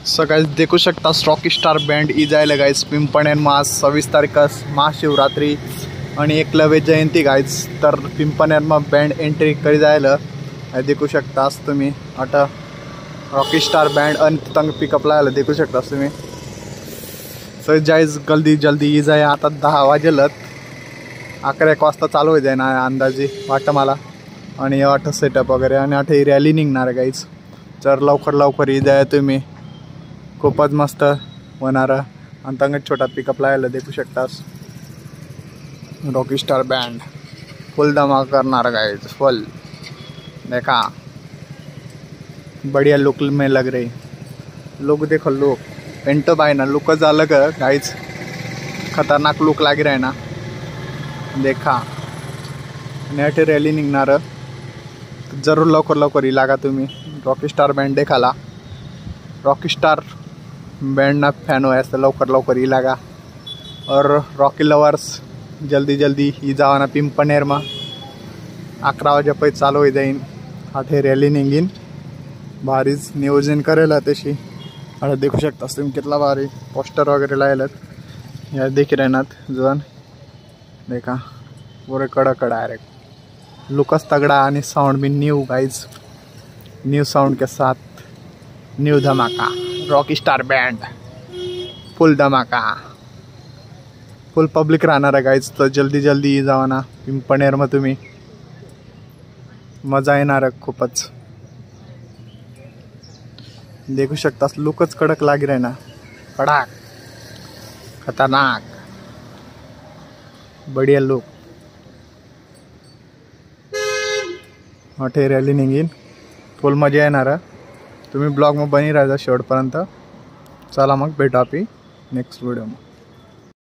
So guys देखू शकता Rocky star band ई जायला गाइस पिंपळनेर मास 26 तारीख महाशिवरात्री आणि एकलव्य जयंती गाइस तर पिंपळनेर में बँड एंट्री करी जायला देखू शकता तुम्ही आता रॉकी स्टार बँड आणि तंग पिकअप लायला देखू शकता तुम्ही। सो जायज जल्दी ई जाय आता 10 वाजेलत 11 वाजता चालू हो जाए ना अंदाजे वाटतं मला आणि अठा सेटअप वगैरे आणि अठा रॅली निघणार गाइस तर लवकर ई जाय तुम्ही खूपच मस्त होणार आणि तंग छोटा पिकअप लायला देखू शकतास रॉकी स्टार बँड फुल धमाका करणार गाइस फुल देखा बढ़िया लुक में लग रही लुक देखो लुक पेंटो बाय ना लुकच अलग है गाइस खतरनाक लुक लग रहा है ना देखा नेट रैली निघणार जरूर लवकर ही लागा तुम्ही रॉकी स्टार बँड देखाला रॉकी स्टार बैंड ना फैन हो ऐसे लवकर ही लगा और रॉकी लवर्स जल्दी ही जावाना पिंपळनेर में 11 वाजे पे चालू हो जाईन आठे रैली निघीन भारीच नियोजन करेल तशी आता देखू शकता तुम्ही कितना भारी पोस्टर वगैरे लायलत या देखी रहनात जन देखा पूरे कडक डायरेक्ट लुकस तगड़ा आणि साउंड भी न्यू गाइज न्यू साउंड के साथ न्यू धमाका रॉकी स्टार बैंड फुल धमाका फुल पब्लिक रहना है गाइज तो जल्दी जावाना पिंपळनेर में तुम्ही मजा येणार खूपच देखू शकता लुकच कडक लागी रहे ना कड़ाक खतरनाक बढ़िया लुक मोठे रॅली निघीन फुल मजा येणार तुम्ही ब्लॉग में बनी राहायचा शेवटपर्यंत चला मग भेटू आपली नेक्स्ट व्हिडिओ में।